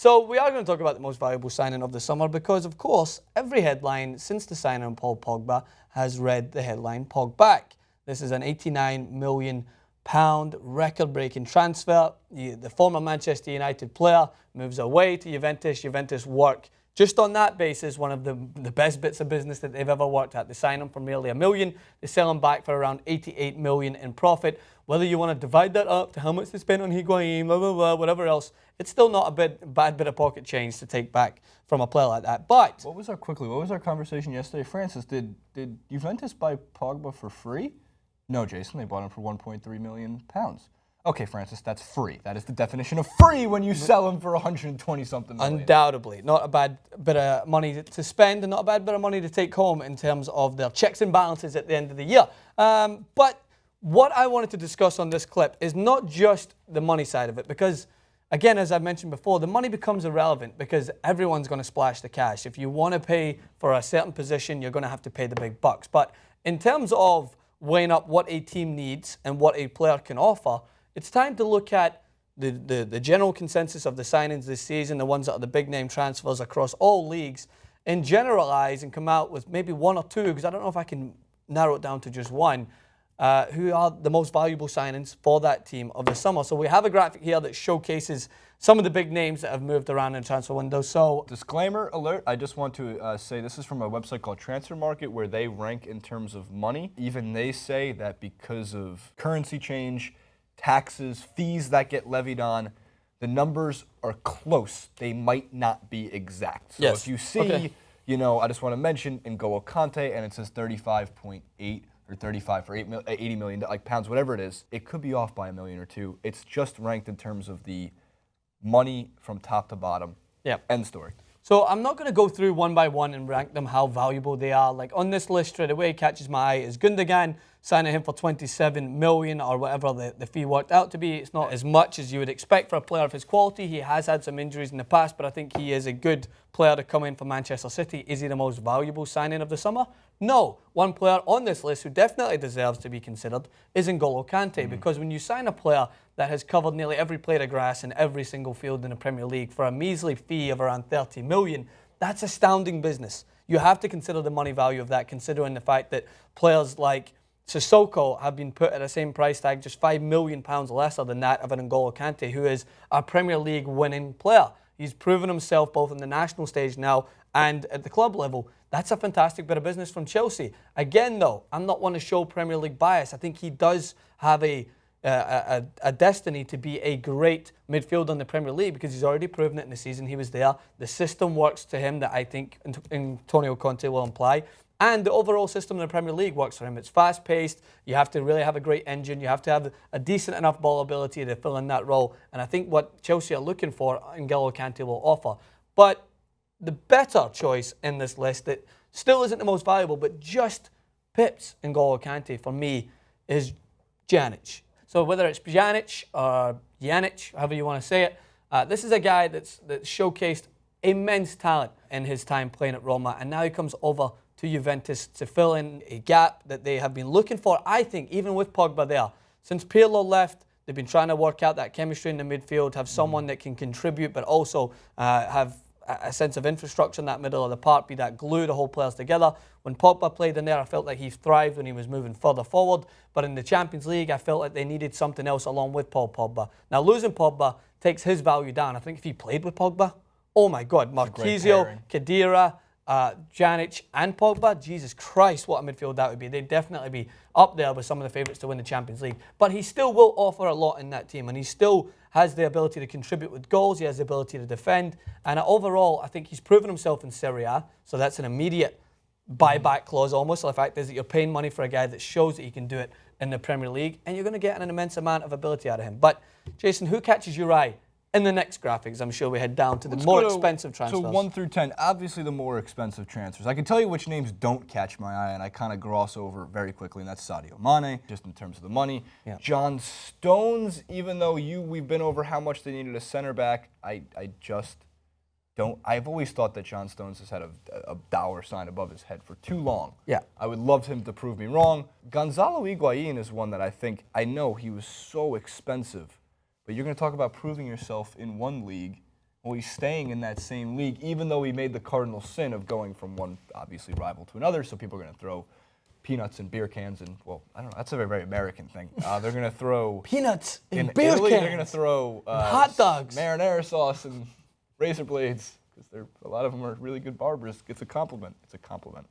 So we are going to talk about the most valuable signing of the summer because, of course, every headline since the signing of Paul Pogba has read the headline Pogback. This is an £89 million record-breaking transfer. The former Manchester United player moves away to Juventus. Juventus work just on that basis, one of the best bits of business that they've ever worked at. They sign him for merely $1 million. They sell him back for around $88 million in profit. Whether you want to divide that up to how much they spent on Higuain, blah, blah, blah, whatever else, it's still not a bad bit of pocket change to take back from a player like that. But what was our conversation yesterday? Francis, did Juventus buy Pogba for free? No, Jason, they bought him for £1.3 million. Okay, Francis, that's free. That is the definition of free when you sell him for 120-something million. Undoubtedly. Not a bad bit of money to spend and not a bad bit of money to take home in terms of their checks and balances at the end of the year. But what I wanted to discuss on this clip is not just the money side of it because, again, as I mentioned before, the money becomes irrelevant because everyone's going to splash the cash. If you want to pay for a certain position, you're going to have to pay the big bucks. But in terms of weighing up what a team needs and what a player can offer, it's time to look at the general consensus of the signings this season, the ones that are the big-name transfers across all leagues, and generalize and come out with maybe one or two, because I don't know if I can narrow it down to just one, who are the most valuable signings for that team of the summer. So we have a graphic here that showcases some of the big names that have moved around in the transfer window. So, disclaimer alert, I just want to say this is from a website called Transfer Market where they rank in terms of money. Even they say that because of currency change, taxes, fees that get levied on, the numbers are close. They might not be exact. So if you see, I just want to mention N'Golo Kante and it says 35.8 or 35 for 80 million like pounds, whatever it is, it could be off by $1 million or $2 million. It's just ranked in terms of the money from top to bottom. Yeah. End story. So I'm not going to go through one by one and rank them how valuable they are. Like on this list straight away catches my eye is Gundogan, signing him for $27 million or whatever the fee worked out to be. It's not as much as you would expect for a player of his quality. He has had some injuries in the past, but I think he is a good player to come in for Manchester City. Is he the most valuable signing of the summer? No. One player on this list who definitely deserves to be considered is N'Golo Kante, because when you sign a player that has covered nearly every blade of grass in every single field in the Premier League for a measly fee of around $30 million, that's astounding business. You have to consider the money value of that, considering the fact that players like Sissoko have been put at the same price tag, just £5 million lesser than that of an N'Golo Kante, who is a Premier League winning player. He's proven himself both on the national stage now and at the club level. That's a fantastic bit of business from Chelsea. Again, though, I'm not one to show Premier League bias. I think he does have a destiny to be a great midfielder in the Premier League because he's already proven it in the season he was there. The system works to him that I think Antonio Conte will imply. And the overall system in the Premier League works for him. It's fast-paced. You have to really have a great engine. You have to have a decent enough ball ability to fill in that role. And I think what Chelsea are looking for, N'Golo Kante will offer. But the better choice in this list that still isn't the most valuable, but just pips N'Golo Kante for me is Pjanic. So whether it's Pjanic or Pjanic, however you want to say it, this is a guy that's showcased immense talent in his time playing at Roma, and now he comes over to Juventus to fill in a gap that they have been looking for, I think, even with Pogba there. Since Pirlo left, they've been trying to work out that chemistry in the midfield, have someone that can contribute, but also have a sense of infrastructure in that middle of the park, be that glue to hold players together. When Pogba played in there, I felt like he thrived when he was moving further forward. But in the Champions League, I felt like they needed something else along with Paul Pogba. Now, losing Pogba takes his value down. I think if he played with Pogba, oh my God, Marquisio, Khedira, Pjanic and Pogba, Jesus Christ, what a midfield that would be. They'd definitely be up there with some of the favourites to win the Champions League. But he still will offer a lot in that team, and he still has the ability to contribute with goals. He has the ability to defend. And overall, I think he's proven himself in Serie A, so that's an immediate buyback clause almost. So the fact is that you're paying money for a guy that shows that he can do it in the Premier League, and you're going to get an immense amount of ability out of him. But, Jason, who catches your eye in the next graphics? I'm sure we head down to the more expensive transfers. So 1 through 10, obviously the more expensive transfers. I can tell you which names don't catch my eye, and I kind of gloss over very quickly, and that's Sadio Mane, just in terms of the money. Yeah. John Stones, even though we've been over how much they needed a center back, I just don't. I've always thought that John Stones has had a dollar sign above his head for too long. Yeah. I would love him to prove me wrong. Gonzalo Higuian is one that I know he was so expensive. But you're going to talk about proving yourself in one league Well, he's staying in that same league, even though he made the cardinal sin of going from one, obviously, rival to another. So people are going to throw peanuts and beer cans and, well, I don't know, that's a very, very American thing. They're going to throw... Peanuts in and beer Italy, cans. they're going to throw... hot dogs. Marinara sauce and razor blades. Because a lot of them are really good barbers. It's a compliment. It's a compliment.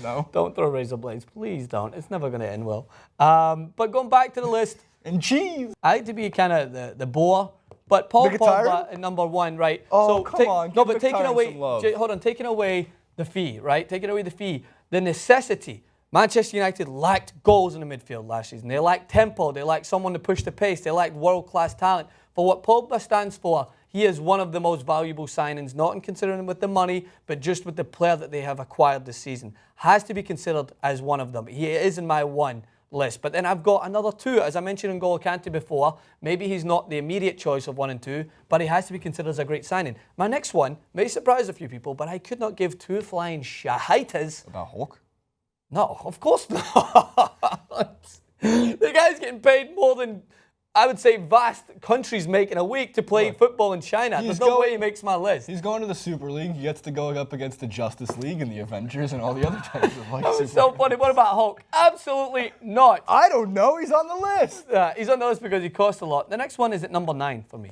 No? Don't throw razor blades. Please don't. It's never going to end well. But going back to the list... And cheese. I like to be kind of the bore, but Paul Pogba at number 1, right? Oh, so come on. No, but taking Mkhitaryan away, some love. hold on, taking away the fee, right? Taking away the fee, the necessity. Manchester United lacked goals in the midfield last season. They lacked tempo. They lacked someone to push the pace. They lacked world-class talent. For what Pogba stands for, he is one of the most valuable signings, not in considering with the money, but just with the player that they have acquired this season. Has to be considered as one of them. He is in my 1 list. But then I've got another 2. As I mentioned N'Golo Kante before, maybe he's not the immediate choice of 1 and 2, but he has to be considered as a great signing. My next one may surprise a few people, but I could not give 2 flying shahitas. About Hulk? No, of course not. The guy's getting paid more than, I would say, vast countries make in a week to play football in China. There's no way he makes my list. He's going to the Super League. He gets to go up against the Justice League and the Avengers and all the other types of like. That was so funny. What about Hulk? Absolutely not. I don't know. He's on the list. He's on the list because he costs a lot. The next one is at number 9 for me,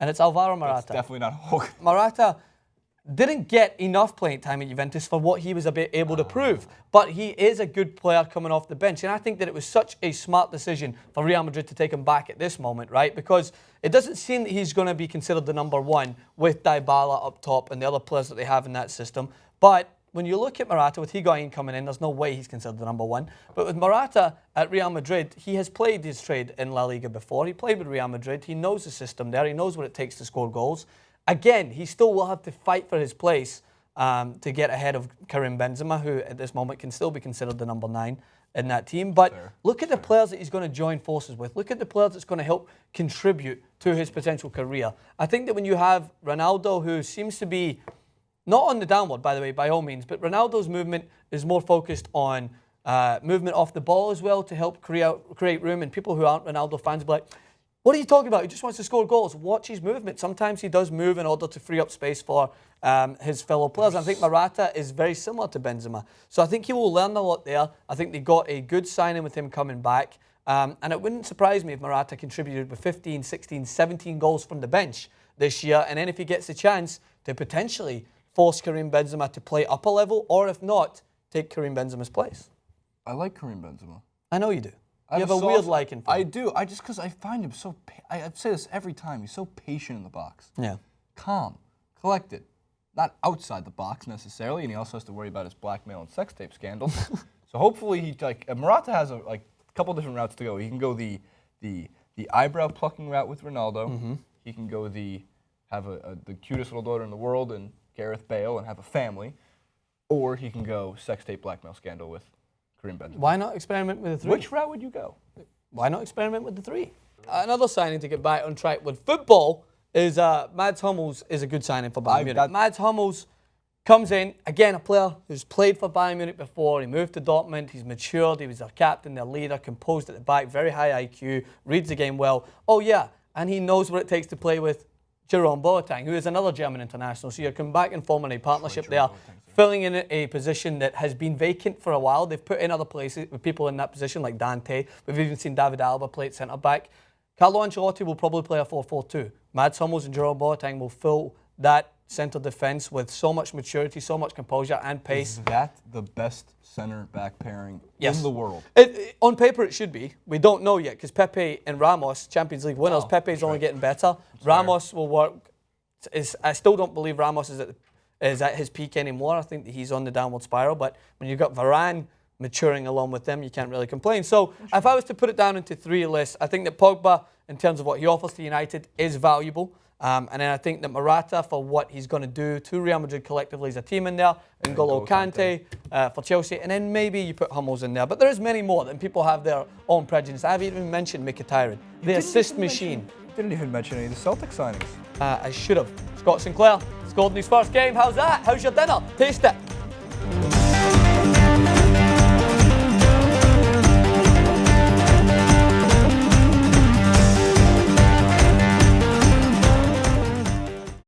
and it's Alvaro Morata. It's definitely not Hulk. Morata didn't get enough playing time at Juventus for what he was able to prove. But he is a good player coming off the bench. And I think that it was such a smart decision for Real Madrid to take him back at this moment, right? Because it doesn't seem that he's going to be considered the number 1 with Dybala up top and the other players that they have in that system. But when you look at Morata with Higuain coming in, there's no way he's considered the number 1. But with Morata at Real Madrid, he has played his trade in La Liga before. He played with Real Madrid. He knows the system there. He knows what it takes to score goals. Again, he still will have to fight for his place to get ahead of Karim Benzema, who at this moment can still be considered the number 9 in that team. But look at the players that he's going to join forces with. Look at the players that's going to help contribute to his potential career. I think that when you have Ronaldo, who seems to be not on the downward, by the way, by all means, but Ronaldo's movement is more focused on movement off the ball as well to help create room. And people who aren't Ronaldo fans will be like, what are you talking about? He just wants to score goals. Watch his movement. Sometimes he does move in order to free up space for his fellow players. I think Morata is very similar to Benzema. So I think he will learn a lot there. I think they got a good signing with him coming back. And it wouldn't surprise me if Morata contributed with 15, 16, 17 goals from the bench this year. And then if he gets a chance to potentially force Karim Benzema to play up a level, or if not, take Karim Benzema's place. I like Karim Benzema. I know you do. You have a weird liking for him. I do. I just because I find him so. I say this every time. He's so patient in the box. Yeah. Calm, collected, not outside the box necessarily, and he also has to worry about his blackmail and sex tape scandals. So hopefully he Morata has a couple different routes to go. He can go the eyebrow plucking route with Ronaldo. Mm-hmm. He can go the cutest little daughter in the world and Gareth Bale and have a family, or he can go sex tape blackmail scandal with Karim Benzema. Why not experiment with the 3? Which route would you go? Why not experiment with the 3? Another signing to get back on track with football is Mads Hummels is a good signing for Bayern Munich. Mads Hummels comes in, again, a player who's played for Bayern Munich before. He moved to Dortmund. He's matured. He was their captain, their leader, composed at the back, very high IQ, reads the game well. Oh, yeah, and he knows what it takes to play with Jerome Boateng, who is another German international. So you're coming back and forming a partnership there, filling in a position that has been vacant for a while. They've put in other places with people in that position like Dante. We've even seen David Alaba play at centre-back. Carlo Ancelotti will probably play a 4-4-2. Mads Hummels and Jerome Boateng will fill that centre defence with so much maturity, so much composure and pace. Is that the best centre-back pairing in the world? On paper, it should be. We don't know yet because Pepe and Ramos, Champions League winners, Pepe's only getting better. Ramos will work. I still don't believe Ramos is at his peak anymore. I think that he's on the downward spiral. But when you've got Varane maturing along with them, you can't really complain. So if I was to put it down into 3 lists, I think that Pogba, in terms of what he offers to United, is valuable. And then I think that Morata, for what he's going to do to Real Madrid collectively as a team in there, N'Golo Kante for Chelsea, and then maybe you put Hummels in there. But there's many more, and people have their own prejudice. I haven't even mentioned Mkhitaryan, the assist machine. You didn't even mention any of the Celtic signings. I should have. Scott Sinclair scored in his first game. How's that? How's your dinner? Taste it.